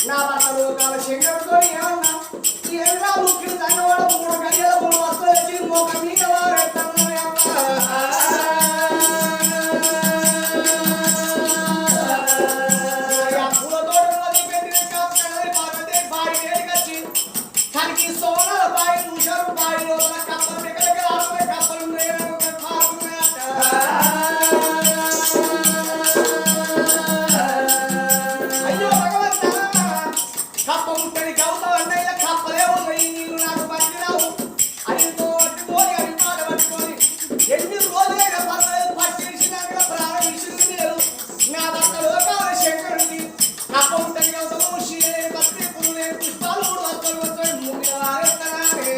నా భర్తలు కాల శంకరుడితో ఏమన్నా ఏమిరా ముఖ్యులు తంగవాడు 3 గడియల 3 వస్తువులు వచ్చి మోక మీద వారెత్తాను తనకి సోనాల బాయి చూశారు బాయి లోపల కప్పలు దగ్గర కప్పలు ఉన్నాయి అయ్యో భగవంతా కప్ప ముట్టని కవుతా అన్నయ్య కప్పలే ఉన్నాయి నీళ్ళు నాకు పట్టినావు అడితో పట్టుకొని అవి మాట పట్టుకొని 8 రోజులైనా పర్వాలేదు పట్టించినాక ప్రాణం ఇచ్చింది లేదు నా భర్తలో కావాలి శంకరుడికి కప్ప ముట్టని కవుతాము శీలే పత్రి పురులే పుష్పాలు కూడా వస్తారు వస్తారు ముగ్గుల వారెత్తనారే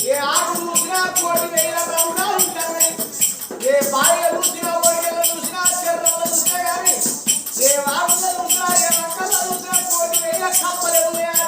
ఏ ఆకు చూసినా కోటి వేల రౌండా ఉంటాయి ఏ బాయిల చూసినా ఒడిగల చూసినా చెర్రల చూసినా కానీ ఏ వాగుల చూసినా ఏ రక్కల చూసినా కోటి వేల కప్పలే ఉన్నాయట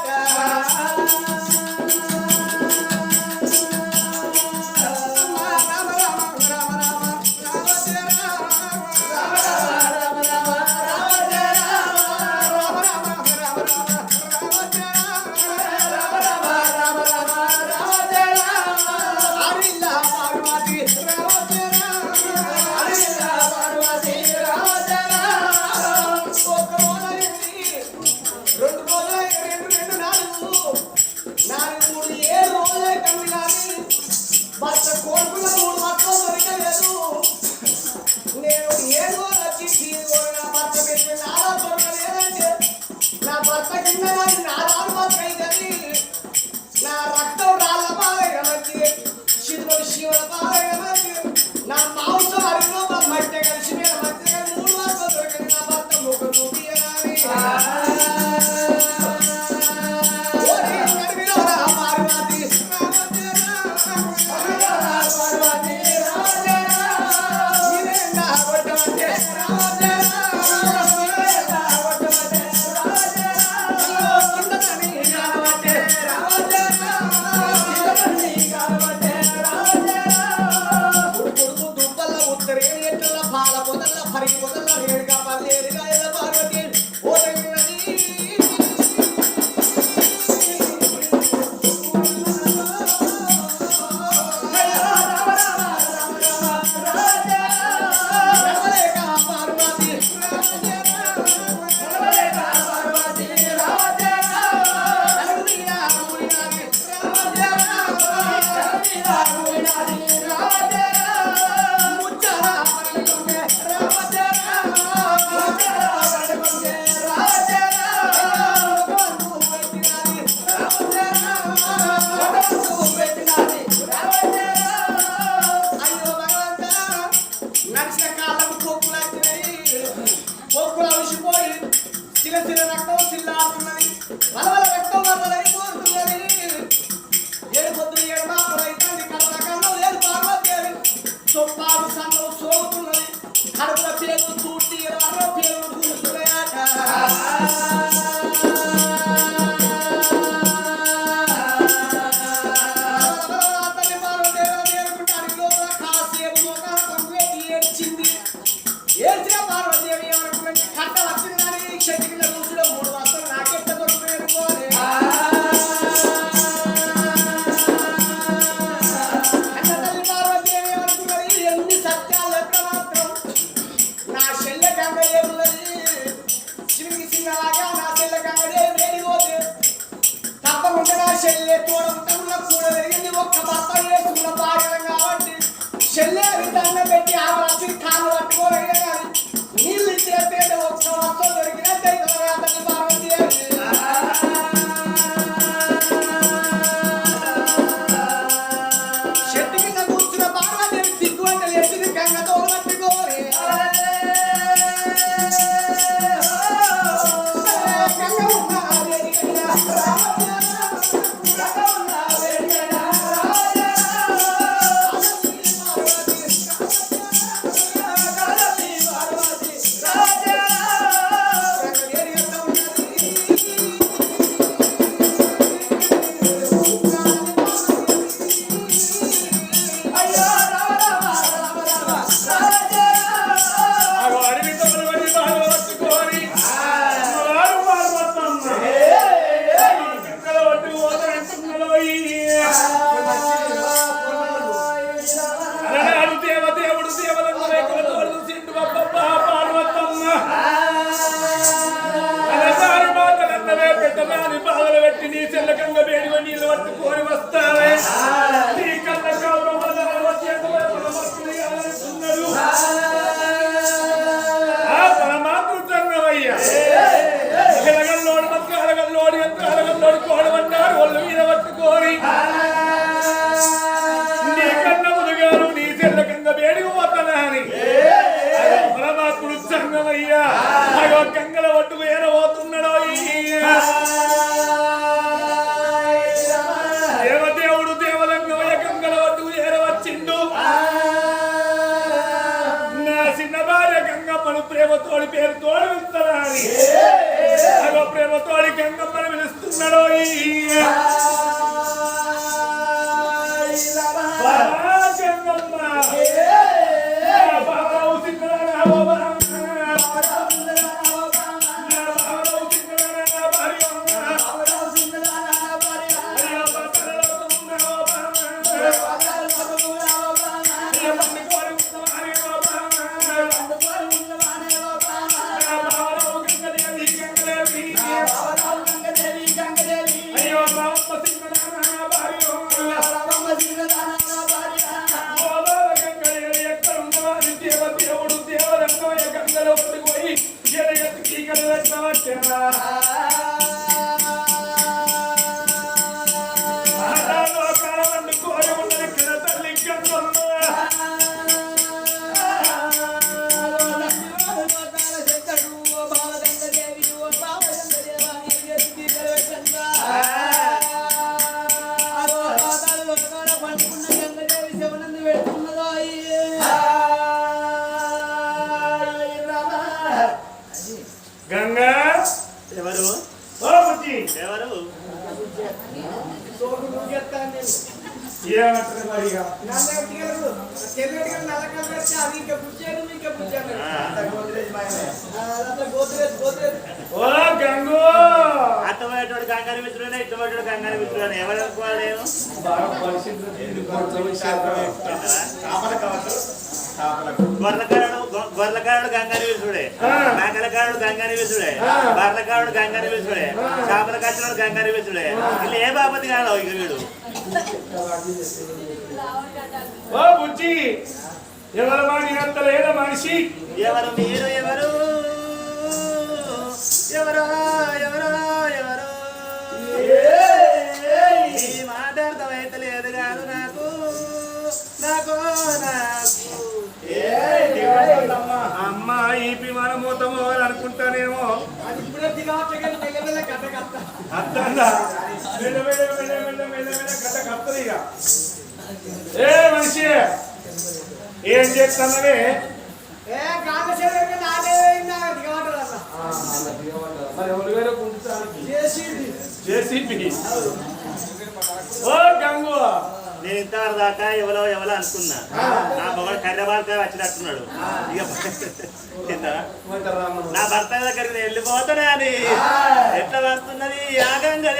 భర్త కోరుకున్న 3 మాత్రం దొరకలేదు నేను ఏదో వచ్చి నా భర్త పెట్టిన నాలా దొరకలేదంటే నా భర్త కింద నాలుగు బతకైందని నా రక్తం రాళ్ళ పాలయ్య మధ్య శివుడు శివుల పాలయ్య మధ్య నా మాంసం అరిలో మట్టి పచ్చరేణి ఎట్ల పాల పొదల్ల పరిగి పొదల్ల రేడుగా పల్లేరుగా ఎల్ల పార్వతి ఓ నది రక్తం చిల్లాడుతున్నది వలవల రక్తం వదలైపోతున్నది ఏడు పొద్దులు ఏడు మాపు రైతాన్ని కళ్ళ కన్నం లేదు పార్వతేవి చొప్పాలు సన్నం సోగుతున్నది కడుపుల పేరు చూటి అరవ పేరు చూస్తున్నాయట తల్లి పార్వతేవి నేర్చుకుంటానికి లోపల కాసేపు ఒక ఏడ్చింది ఏడ్చిన పార్వతేవి ఏమనుకున్నట్టు కట్ట వచ్చిందని చెట్టు కింద కూర్చులో 3 వస్తువులు నాకెట్ట దొరుకుతాయని పోలే అన్న తల్లి పార్వతీదేవి ఏమనుకున్నది ఎన్ని సత్యాలు చెప్పిన మాత్రం నా చెల్లె గంగడే ఉన్నది చిన్నకి చిన్నలాగా నా చెల్లె గంగడే వేడిపోతే తప్పకుండా నా చెల్లె తోడ ఉంటకుండా కూడా జరిగింది ఒక్క భర్త చేసుకున్న భార్యలం కాబట్టి చెల్లె దండ పెట్టి ఆ వచ్చి కాలు పట్టుకోలేదు కానీ నీళ్ళు ఇచ్చేస్తే ఒక్క వస్తువు దొరికినట్టే తల్లి పార్వతీదేవి చెట్టు కింద కూర్చున్న పార్వతీదేవి సిగ్గువంట లేచింది గంగతో పట్టుకోరే గంగ ఉన్న గంగల ఒట్టుకు ఏరబోతున్నాడు దేవదేవుడు దేవలంగమయ్య గంగల ఒట్టుకు ఏరవచ్చిండు నా చిన్న భార్య గంగమ్మను ప్రేమతోడి పేరు తోడు విస్తారని ప్రేమతోడి గంగమ్మను పిలుస్తున్నాడు గంగమ్మ గంగా ఎవరు ఎవరు ఏమంటారు మరిగా నల్ల చెల్లెడిగా నల్ల కలర్ వచ్చి అది ఇంకా ఓ గంగు అత్తమయ్యేటోడు కంగారు మిత్రుడే ఇష్టపడ్డాడు కంగారు మిత్రుడు ఎవరు అనుకోవాలి నేను బాగా పరిశుద్ధి గొర్రెలకారుడు గంగాని విసుడే మేకలకారుడు గంగాని విసుడే బర్రెలకారుడు గంగాని విసుడే చేపల కచ్చినోడు గంగాని విసుడే వీళ్ళు ఏ బాపతి కాదు ఇక వీడు ఓ బుజ్జి ఎవరు మాట లేదా మనిషి ఎవరు మీరు ఎవరు ఎవరో ఎవరో ఎవరు ఈ మాట అర్థమైతే లేదు కాదు నాకు నాకు నాకు అమ్మా ఈపి మనం మూతము అని అనుకుంటానేమో అది ఇప్పుడే తినవచ్చగా మెల్ల కథ కథ అర్థంగా మెల్ల మెల్ల మెల్ల మెల్ల మెల్ల మెల్ల కథ కత్తది ఇక ఏ మనిషి ఏం చేస్తానని ఏ గాంధ శరీరం నాదే దిగమంటారు అన్న మరి ఎవరు వేరే పుంజుతానికి చేసింది జేసీపీ ఓ గంగు నేను ఇంతవరకు దాకా ఎవరో అనుకున్నా నా మొగడు హైదరాబాద్ వచ్చినట్టున్నాడు ఇక నా భర్త దగ్గరికి నేను వెళ్ళిపోతానే అని ఎట్లా వస్తున్నది యాగంగా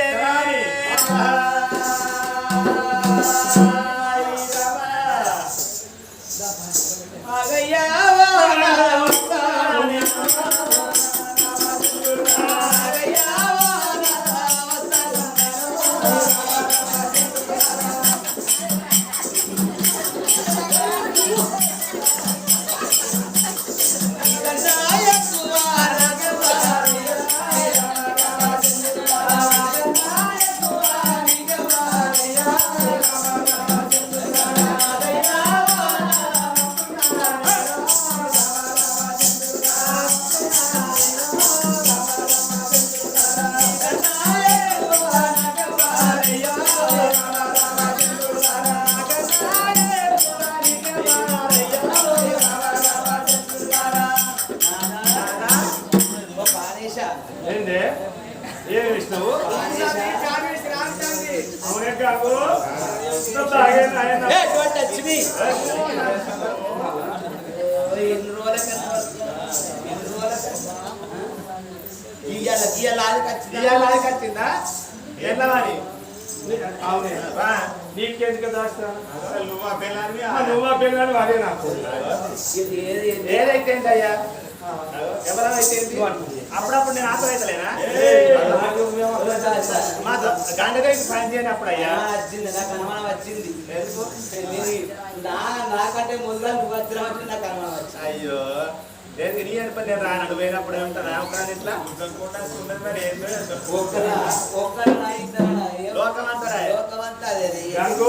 ఏంటి ఏమి ఇష్టవు అవునే గంగు వచ్చిందా ఎట్లా మరి అవునే నీకెందుకు దాస్తా నువ్వా పిల్లని వాడే నాకు ఏదైతే అయ్యా ఎవరైతే అప్పుడప్పుడు నేను ఆకలైతలేనా మా గంగగారికి సాయం చేయని అప్పుడు అయ్యా వచ్చింది నాకు అనుమానం వచ్చింది నాకంటే ముందుగా నువ్వు వచ్చిన వచ్చి నాకు అనుమానం వచ్చింది అయ్యో లేదు నీ అనిపని నేను రాను పోయినప్పుడు ఏముంటుందా ఒక ఇట్లా లోకమంతా అదే గంగు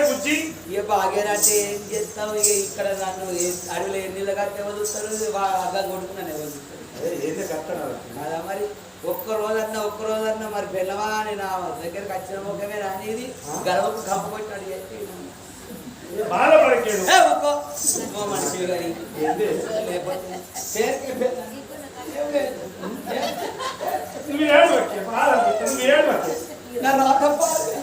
బుజ్జి ఇక బాగేనంటే ఏం చేస్తావు ఇక ఇక్కడ నన్ను అడవిలో ఎన్నిళ్ళు కట్టే వదులుతారు అర్థం కొడుకున్నాను వదులుతారు కదా మరి ఒక్క రోజన్నా మరి పిల్లవా అని నా దగ్గరికి వచ్చిన ముఖమే అనేది గర్వకు కప్పు కొట్టినాడు చెప్పి బాధపడకేడు మనిషి గారి లేకపోతే నువ్వు ఏడు వచ్చే బాధ నువ్వు ఏడు వచ్చే నా రాకపోతే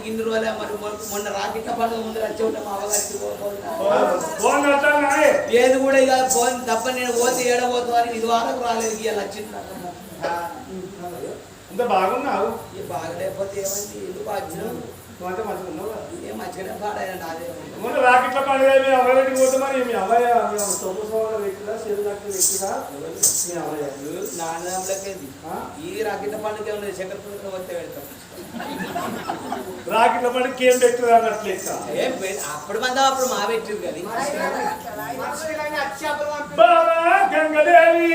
ఇన్ని రోజులే మరి మొన్న రాకెట్ల పండుగ ముందు వచ్చి ఉంటాం మా అవ్వగారికి ఏది కూడా ఇక ఫోన్ తప్ప నేను పోతే ఏడబోతు అని ఇది వారకు రాలేదు ఇక వచ్చింది అంత బాగున్నావు బాగలేకపోతే ఏమైంది ఎందుకు వచ్చినావు అంటే మంచిగా ఉన్నావు ఏం మంచిగానే పాడైనా నాదే మొన్న రాకెట్ల పండుగ మీ అవ్వగారికి పోతే మరి మీ అవ్వయ్య తొమ్మిది సంవత్సరాల వ్యక్తిగా చెడు నక్కి వ్యక్తిగా మీ అవ్వయ్య నాన్నలకేది ఈ రాకెట్ల పండుగ ఏమన్నా చక్రపురం వస్తే వెళ్తాం రాకెట్ల పండుగ ఏం పెట్టింది అన్నట్లే ఏం అప్పుడు మందా అప్పుడు మా పెట్టింది కానీ బాబా గంగదేవి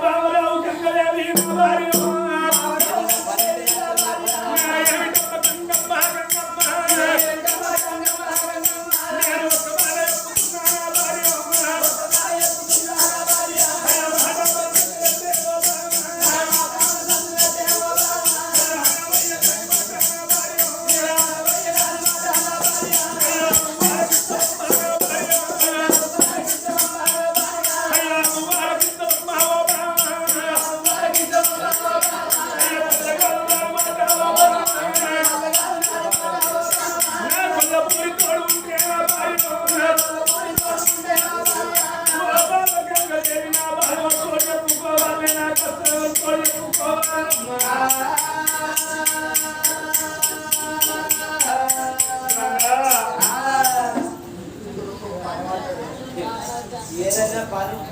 బాబరావు గంగదేవి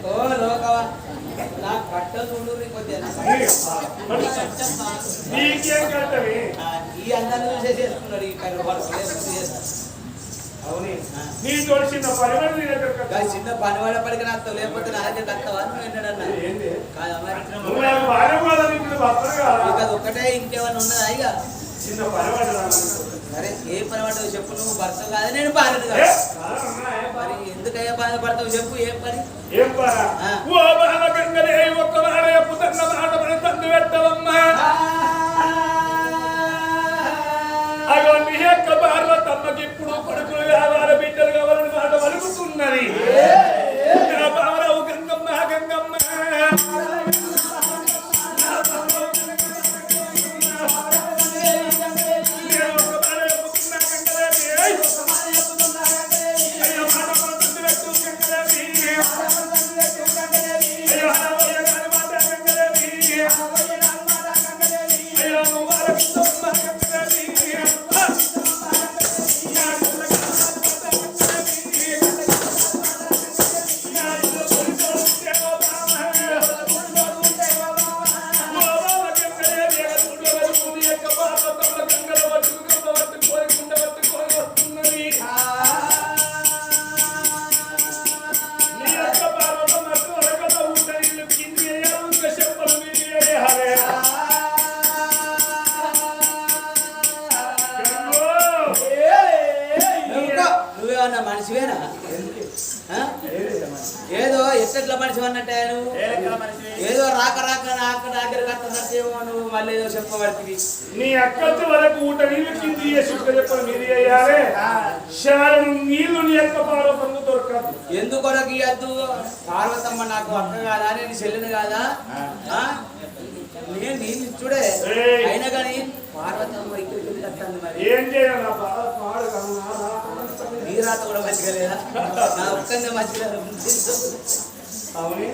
ఓ లోకవా నాకు కట్టలు చూడు కొద్దిగా నీకేం కట్టవి ఈ అందరిని చూసే చేసుకున్నాడు ఈ కర్రీ అవునే నీ తోడు చిన్న పరిమాణం నీ దగ్గర చిన్న పనివాడ పడికి నాకు లేకపోతే నా దగ్గర కట్టవా విన్నాడన్నా ఏంటి కాదు నువ్వు నాకు భార్య కూడా నీకు భర్తలు కాదా అది ఒక్కటే ఇంకేమన్నా ఉన్నదా ఇక చిన్న పరిమాణం సరే ఏ పని పడతావు చెప్పు నువ్వు భర్త కాదు నేను భార్యను కాదు మరి ఎందుకయ్యా బాధపడతావు చెప్పు ఏం పని ఏం పారా ఓ బాలగంగలే ఒక్క వాడే పుతన్న మాట మన తండ్రి పెట్టవమ్మా అగో నీ యొక్క పార్వతమ్మకి ఇప్పుడు కొడుకులు కావాలి బిడ్డలు కావాలని మాట వలుకుతున్నది బావరావు గంగమ్మ గంగమ్మ నువ్వేమన్నా మనిషివేనా ఏదో ఎట్లా మనిషి అన్నట్టే నువ్వు ఏదో రాక రాక నాకు దగ్గర కట్టేమో నువ్వు మళ్ళీ ఏదో చెప్పబడుతుంది నీ అక్కతో వరకు ఊట నీళ్ళు కింది చెప్పని మీరు వేయాలి శాలను నీళ్లు నీ యొక్క పార్వతమ్మ దొరకదు ఎందుకొరకు ఇవ్వద్దు పార్వతమ్మ నాకు అక్క కాదా నేను చెల్లిని కాదా నేను నేను చూడే అయినా కానీ పార్వతమ్మ ఇక్కడ కట్టాను మరి ఏం చేయాలి నీ రాత కూడా మంచిగా లేదా నా ఒక్కనే మంచిగా అవునే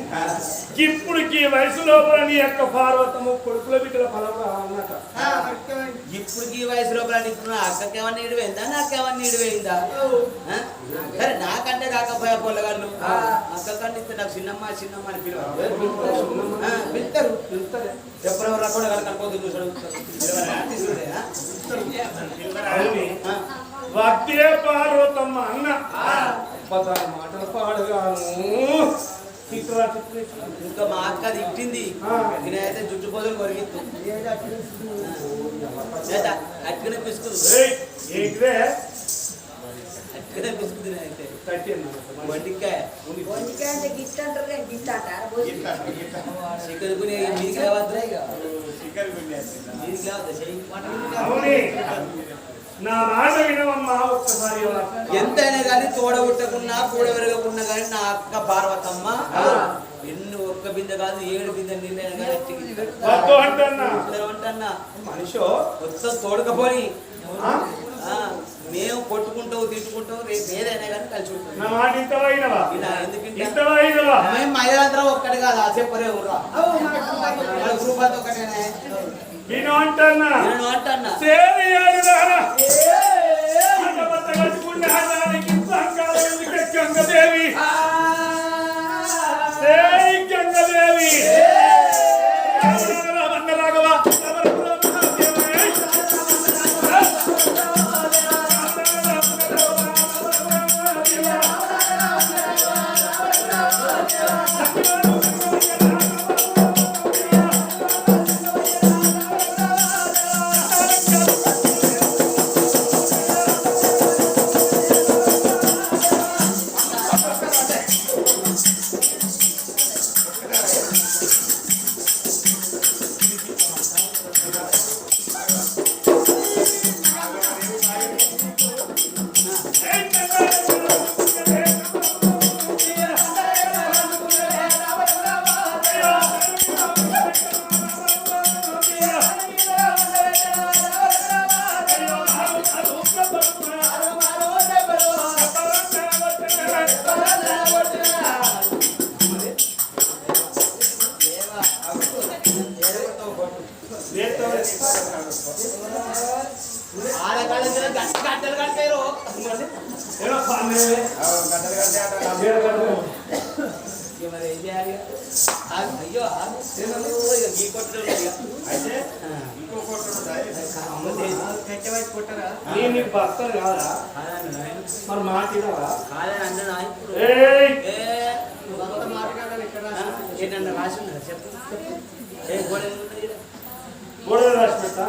ఇప్పుడుకి వయసు లోపల నీ యొక్క పార్వతము కొడుకుల బిడ్డల ఫలం అన్నట ఇప్పుడుకి వయసు లోపల నీకు అక్కకేమన్నా ఇడిపోయిందా నాకేమన్నా ఇడిపోయిందా సరే నాకంటే కాకపోయా పొల్లగాళ్ళు అక్క కంటే నాకు చిన్నమ్మ చిన్నమ్మ అని పిలుస్తారు ఎప్పుడెవరు కూడా కనుకోదు వద్దే పార్వతమ్మ అన్న మాటలు పాడగాను ఇంకా మా అక్క తిట్టింది నేనైతే జుట్టు పోదులు కొరిగిత్తు అట్టుకునే పిసుకుదు అట్టుకునే పిసుకుదు నేనైతే వండికాయ చికెన్ మీదికి లేవద్దురా ఇక మీదికి లేవద్దా నా మాట వినవమ్మా ఒక్కసారి ఎంతైనా కానీ తోడ ఉట్టకున్నా కూడ విరగకున్నా కానీ నా అక్క పార్వతమ్మ ఎన్ని ఒక్క బిందె కాదు 7 బిందె నీళ్ళైనా కానీ మనిషి మొత్తం తోడకపోని మేము కొట్టుకుంటావు తిట్టుకుంటావు రేపు ఏదైనా కానీ కలిసి మేము మహిళలందరం ఒక్కటి కాదు ఆ చెప్పరే ఊరా గ్రూపాలతో ఒకటేనే నేను అంటన్నా గంగదేవి గంగదేవి రాఘవ అయ్యో ఈ కొట్టడం అయితే ఇంకో కొట్టు కట్టెవైపు కొట్టరా నీకు భర్తలు కాదా మరి మాట్లాడవా కాదని అన్న ఇప్పుడు మాట్లాడాలి ఇక్కడ ఏంటన్నా రాసి ఉన్నా చెప్పు ఏ గోడ గోడలు రాసి పెట్టా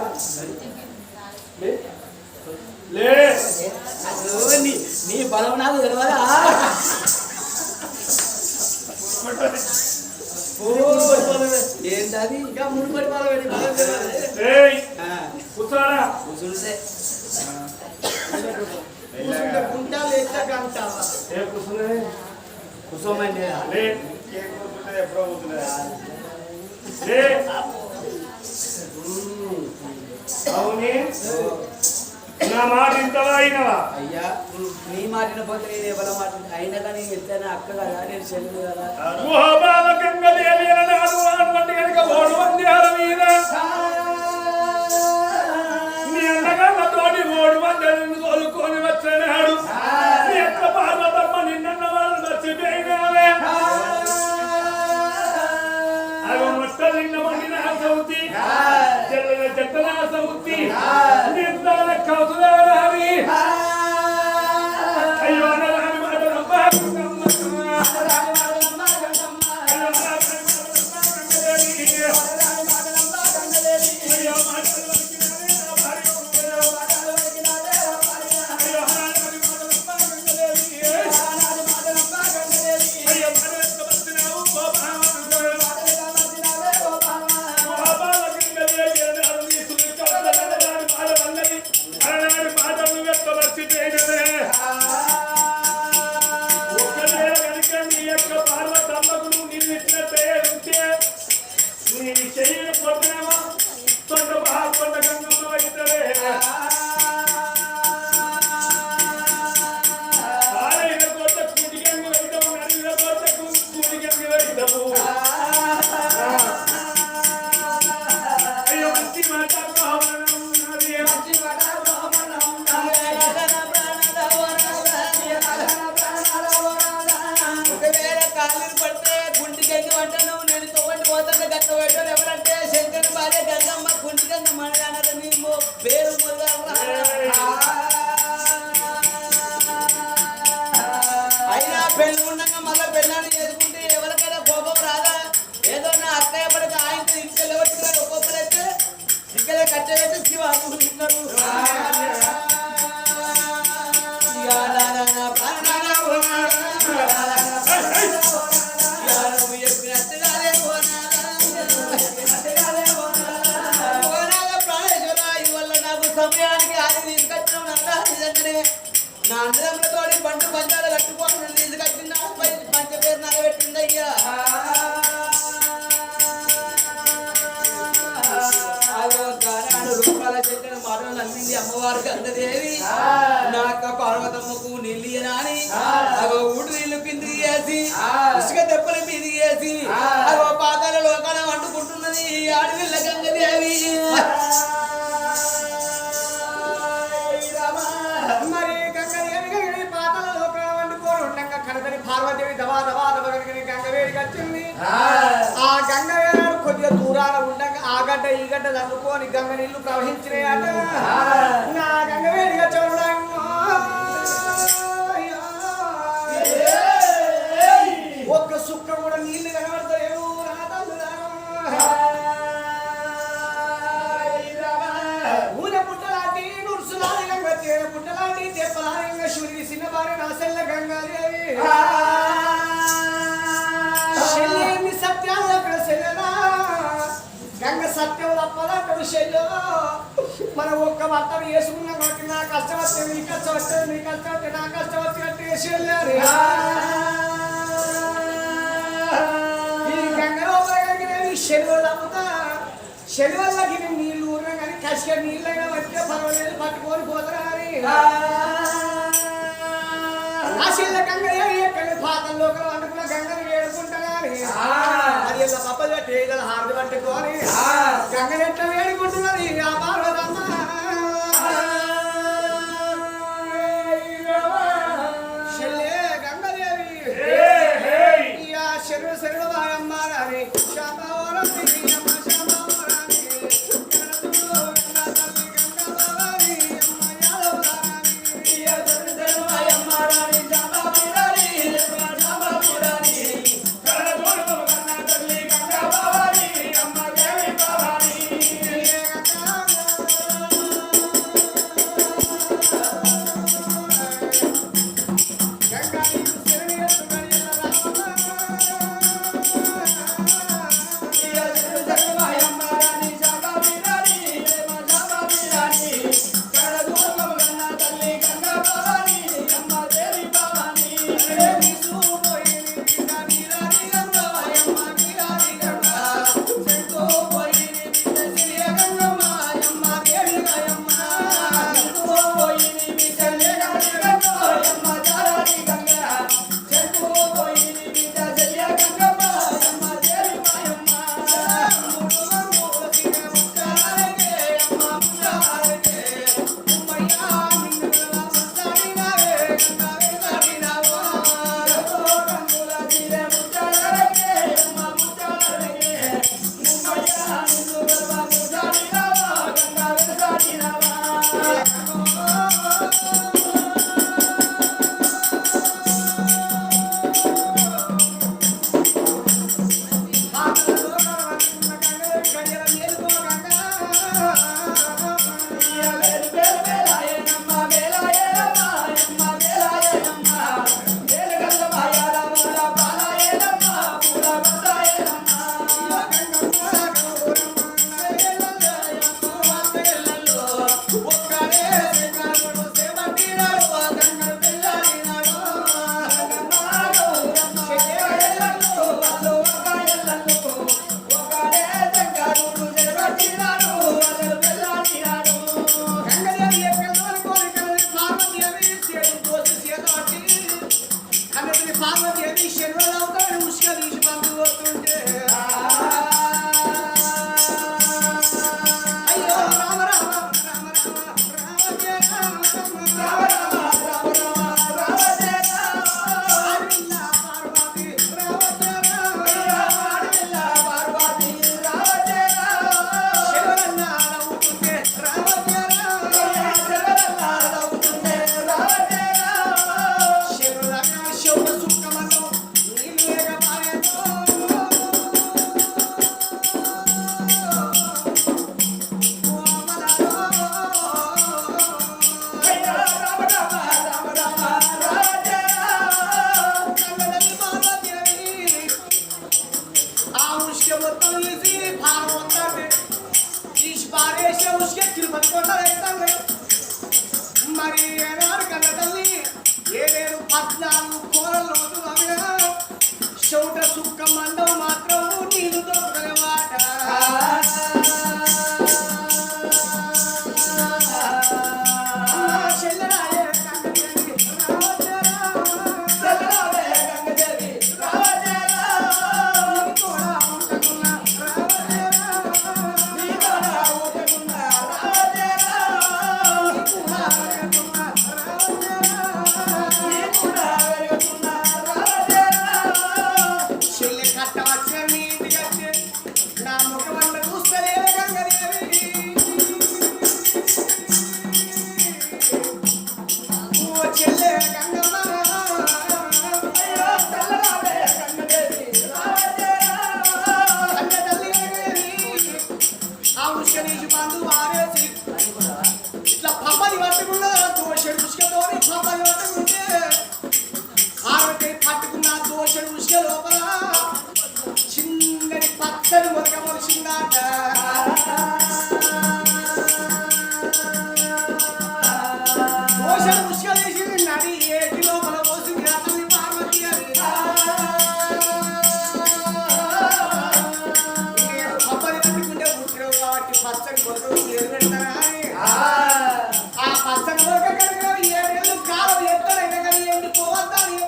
లే నీ బలం నాకు తెలియదా ఏంటది ఇంకా ముడిపడి కూర్చోరా కూర్చుంటే కుంటాలు ఎట్లా కంటావా ఏ కూర్చున్నది కూర్చోమండి లే ఎప్పుడో పోతున్నా లే అవునే నా మాట ఇంతవా అయినవా అయ్యా నీ మాటిన పోతే నేను ఎవరి మాట అయినా కానీ వెళ్తాను అక్క కదా నేను చెల్లు కదా ఓడు వందేల మీద నీ అన్నగాళ్ళతోటి ఓడు వందలను తోలుకొని వచ్చినాడు నీ యొక్క పార్వతమ్మ నిన్న వాళ్ళు మర్చిపోయినావే అవి మొట్టలు నిన్న వండిన సౌతి చెల్లెల చెట్టల సౌతి నిర్ధారణ కౌతులారి అయ్యో అనరాని మాటలమ్మ అయినా పెళ్ళి ఉండగా మళ్ళీ పెళ్ళాన్ని చేసుకుంటే ఎవరికైనా కోపం రాదా ఏదో నా అక్కయ్య పడితే ఆయన ఇక్కలు ఎవరికి ఒక్కొక్కరైతే ఇక్కలే కట్టేదైతే శివ అనుకుంటున్నారు సమయానికి ఆది తీసుకొచ్చినావు నిజంగానే నా అందరంతో పంట పంచాలు కట్టుకోవాలి తీసుకొచ్చిన పంచ పేరు నలబెట్టింది అయ్యా రూపాయల చెట్టిన మాటలు అందింది అమ్మవారు గంగదేవి నా అక్క పార్వతమ్మకు నీళ్ళియనా అని అగో ఊడు నీళ్లు కిందికి వేసి ఇసుక దెబ్బల మీదికి వేసి అగో పాతాల లోకాల వండుకుంటున్నది ఆడవిల్ల గంగదేవి మరి గంగదేవి పాతాల లోకాల వండుకొని ఉండగా కనదని పార్వదేవి దవా దవా దవగని గంగవేడికి వచ్చింది ఆ గంగవేడు కొద్దిగా దూరాన ఉండగా ఆ గడ్డ ఈ గడ్డ తన్నుకొని గంగ నీళ్లు ప్రవహించినాయట నా గంగవేడిగా చూడండి ఒక్క సుక్క కూడా నీళ్లు కనబడతాయేమో ఊర పుట్టలాంటి నురుసులాడి గంగ తేన పుట్టలాంటి తెప్పలాడి గంగ శివుడికి చిన్న భార్య నాసెల్ల గంగాదేవి శల్యేమి సత్యాలు అక్కడ శల్యనా గంగ సత్యం తప్పదంటాడు శల్యం మనం ఒక్క భర్తను వేసుకున్నాం కాబట్టి నా కష్టం వస్తే నీ కష్టం వస్తే నీ కష్టం వస్తే నా కష్టం వచ్చి శల్యారి ఈ గంగలో శనివాళ్ళు అమ్ముతా శనివాళ్ళకి నీళ్ళు ఊరినా కానీ కసిగా నీళ్ళైనా వచ్చే పర్వాలేదు పట్టుకొని పోతారా అని ఆ శిల్ల గంగ ఎక్కడ పాతంలో వండుకున్న గంగని వేడుకుంటారా అని అది ఇలా పప్పలు పట్టి ఇలా హారతి పట్టుకొని గంగని ఎట్లా వేడుకుంటున్నది ఆ పార్వతమ్మ శల్యే గంగదేవి శరీర శరీర బాయమ్మ ఇట్లా పప్పని పట్టుకున్న దోషడు ఉసుకతోని పప్పని పట్టుకుంటే ఆవిడ పట్టుకున్న దోషడు ఉసుక లోపల చిన్నది పచ్చని మొక్క మొలిసిందాట. దోషడు ఉసుక వేసి నడి ఏటి లోపల పోసింది అతన్ని పార్వతి అని పప్పని పట్టుకుంటే ఉసుక వాటి పచ్చని మొక్క ఎదురెడతారా అని ఆ పచ్చని మొక్క కనుక 7 ఏళ్ళు కాలం ఎత్తడైనా కానీ ఎండిపోవద్దని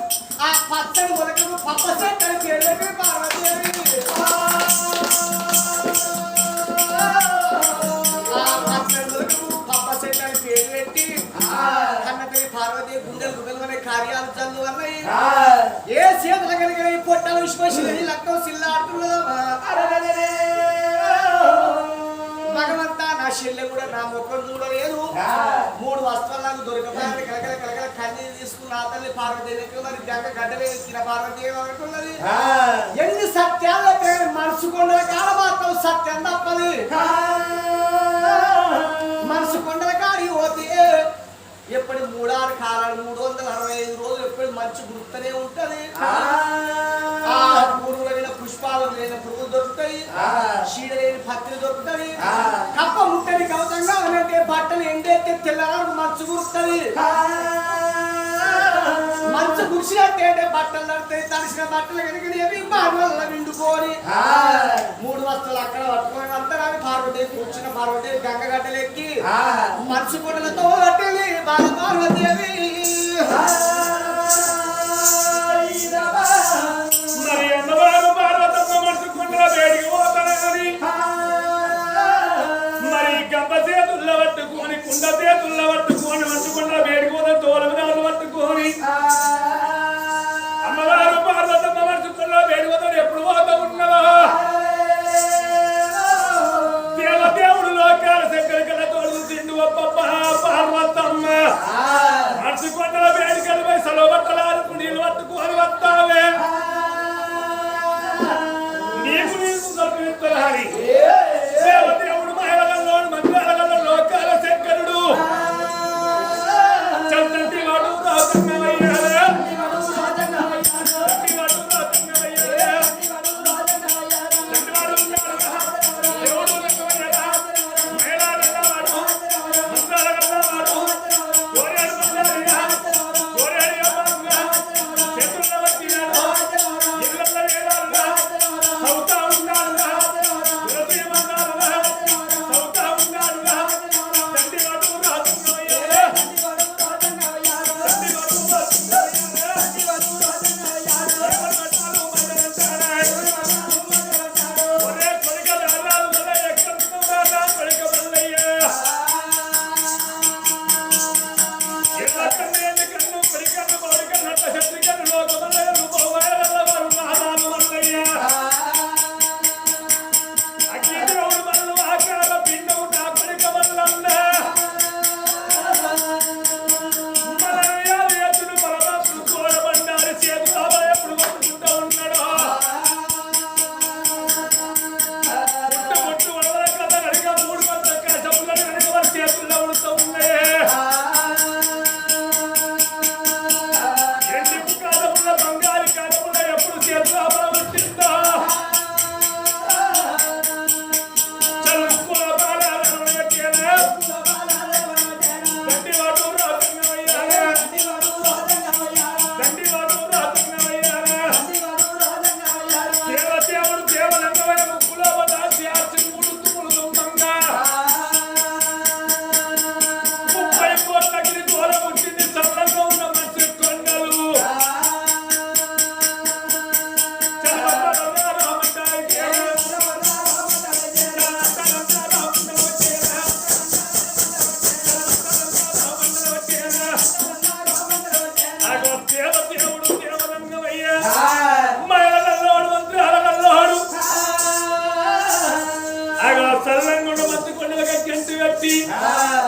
ఆ పచ్చని మొలకను పప్ప చెట్టని పేరు పెట్టి పార్వతి ఆ పచ్చని మొలకను పప్ప చెట్టని పేరు పెట్టి కన్నతల్లి పార్వతి గుండెలు గుండెలు కార్యాలు చల్లు అన్నాయి. ఏ చేతుల కలిగిన ఈ పొట్టలు విశ్వసిల్లని లక్నం సిల్లాడుతున్నదా భగవంతా నా చెల్లె కూడా నా ముఖం చూడలేదు. 3 వస్త్రాలు నాకు దొరకపాలని కలకల కలకల కన్నీరు తీసుకున్న ఆ తల్లి పార్వతీదేవికి మరి గంగ గడ్డలే ఇచ్చిన పార్వతీదేవి అనుకున్నది. ఎన్ని సత్యాల పేరు మనసు కొండల కాడ మాత్రం సత్యం తప్పది. మనసు కొండల కాడి పోతే ఎప్పటి 3-6 కాలాలు 365 రోజులు ఎప్పుడు మంచి గుర్తనే ఉంటది. పూర్వులైన పుష్పాలు లేని పురుగులు దొరుకుతాయి, చీడ లేని పత్రి దొరుకుతుంది, కప్ప ముట్టని కవతంగా అంటే బట్టలు ఎండైతే తెల్లడానికి మంచు కురుస్తుంది. మంచు కురిసినట్టే బట్టలు నడుతాయి. తడిసిన బట్టలు కనుక మానవల్ల నిండుకోని 3 వస్తువులు అక్కడ పట్టుకొని అంతరాన్ని పార్వతీదేవి కూర్చున్న పార్వతీదేవి గంగగడ్డలెక్కి మంచు కొండలతో కట్టేది బాల పార్వతీదేవి. మరి అన్నవారు పార్వతమ్మ మనసు కొండల వేడికి పోతానని మరి గంప చేతుల్లో పట్టుకొని కుండ చేతుల్లో పట్టుకొని మనసు కొండల వేడికి పోతా తోలవినాలు పట్టుకొని అమ్మవారు పార్వతమ్మ మనసు కొండల వేడికి పోతాడు. ఎప్పుడు పోతా ఉన్నదా దేవుడు లోకాల శంకర కళ తోడు తిండు పార్వతమ్మ మనసు కొండల వేడికలు పోయి సెలవు బట్టలారు నీళ్ళు పట్టుకొని వస్తావే నీకు దొరికిస్తారని దేవదేవుడు మహిళలలోడు మంత్రాలలో లోకాల శంకరుడు చంద్రటి వాడు రాజన్నమయ్యారా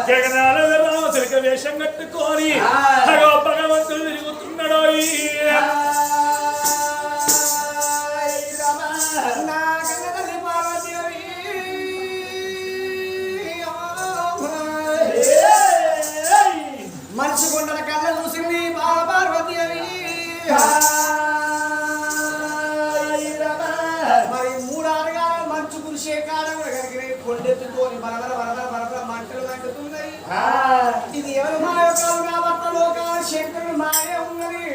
జగనాల రామచిలక వేషం కట్టుకొని భగవంతుడు ఇది ఎవరు మాయ కాదు నా భర్త లోకాల శంకరుడు మాయ ఉన్నది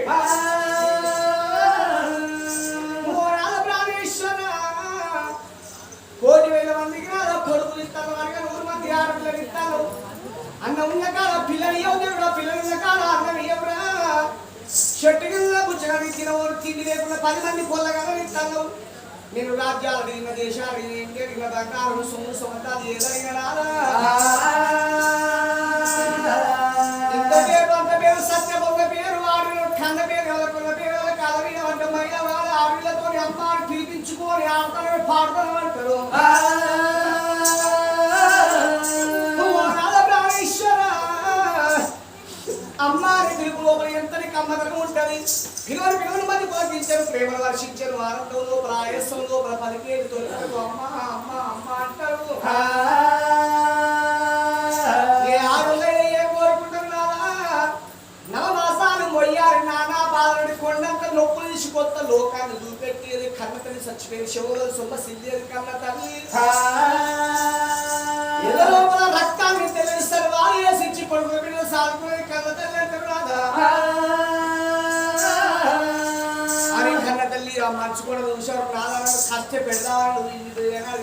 కోటి వేల మందికి నాదా కొడుకులు ఇస్తాను అనగా 100 మంది ఆడపిల్లలు ఇస్తాను అన్న ఉన్న కాడ పిల్లలు ఇవ్వదేవుడా పిల్లలు ఉన్న కాడ అన్నం ఇవ్వరా చెట్టు కింద బుచ్చగాని తినవాడు తిండి లేకుండా 10 మంది పొల్లగా ఇస్తాను నేను రాజ్యాలు అడిగిన దేశాలు ఏంటి అడిగిన బంగారం సొమ్ము సొంతాలు ఏదైనా ఇంత పేరు అంత పేరు సత్యభంగ పేరు వాడు కన్న పేరు వాళ్ళకున్న పేరు కలవి అంటే మహిళ వాళ్ళ ఆవిడలతో అమ్మాని పిలిపించుకొని ఆడతాను పాడతాను అంటారు అమ్మాని పిలుపు లోపల ఎంతని కమ్మదనం ఉంటది పిలువని మంది పలికించారు ప్రేమను వర్షించారు వారంలో లోపల ఆయాసం లోపల పలికేది తొలగదు అమ్మ అమ్మ అమ్మ అంటారు ఏ ఆరులైనా ఏ కోరుకుంటున్నావా నవమాసాలు మొయ్యారు నానా బాధని కొండంత నొప్పులు తీసి కొత్త లోకాన్ని చూపెట్టేది కన్న తల్లి చచ్చిపోయి శివుల సొమ్మ సిల్లేది కన్న తల్లి ఏదో లోపల రక్తాన్ని తెలుస్తారు వారు వేసి కొడుకు పిల్లలు సాగుకునేది కన్న తల్లి అంటారు రాదా అని కన్న తల్లి మంచుకోవడం చూసారు నాదా కష్ట పెడదాడు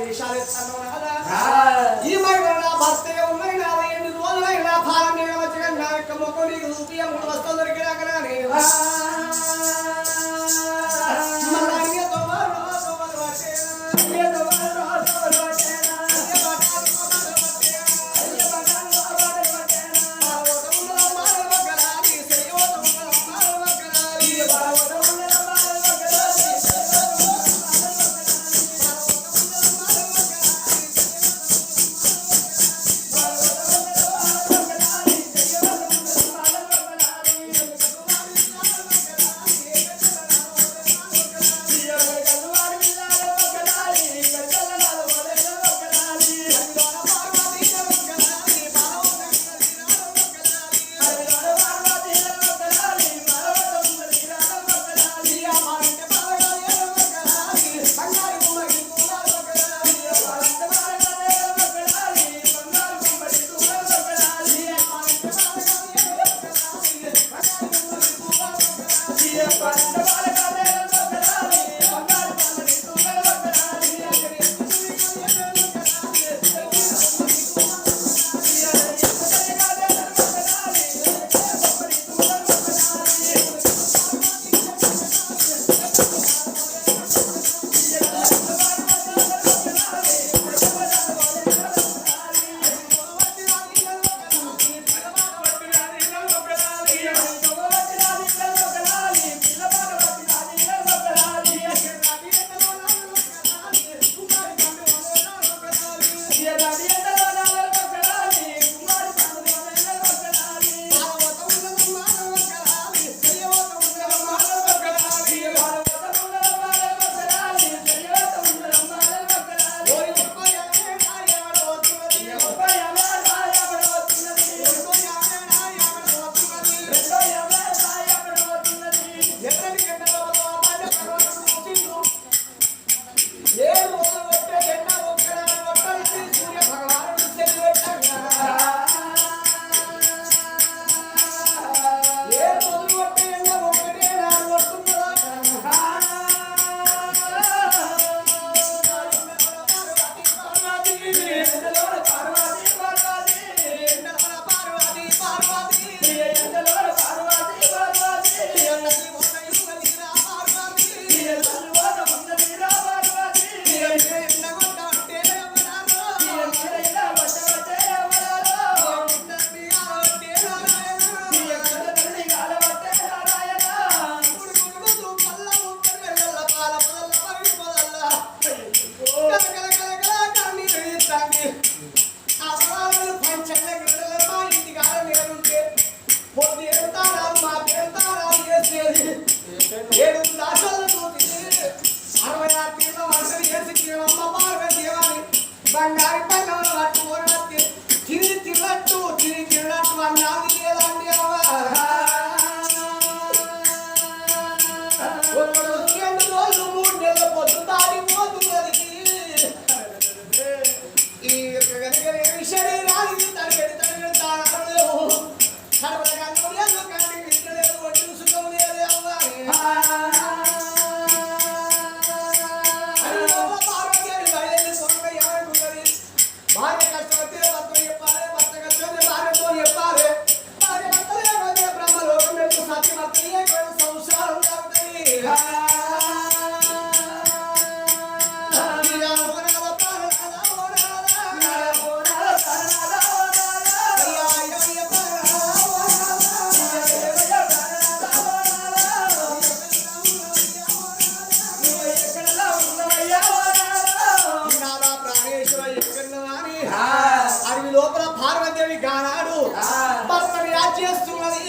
వేషాలు ఇస్తాను నాదా ఈ మహిళ నా భర్తే ఉన్నాయి నాదా 8 రోజులైనా ఫారం వచ్చి నా యొక్క మొక్క నీకు చూపి 3 వస్తువులు దొరికినాక బంగారు పల్లెలు పట్టుకోవడానికి తిరిగి తిన్నట్టు అన్నాది లేదండి రోజులు 3 నెలల పొద్దు దాడిపోతున్నది ఈ శరీరానికి తరగతి అని అడవి లోపల పార్వదేవి గానాడు భర్తని యాచేస్తున్నది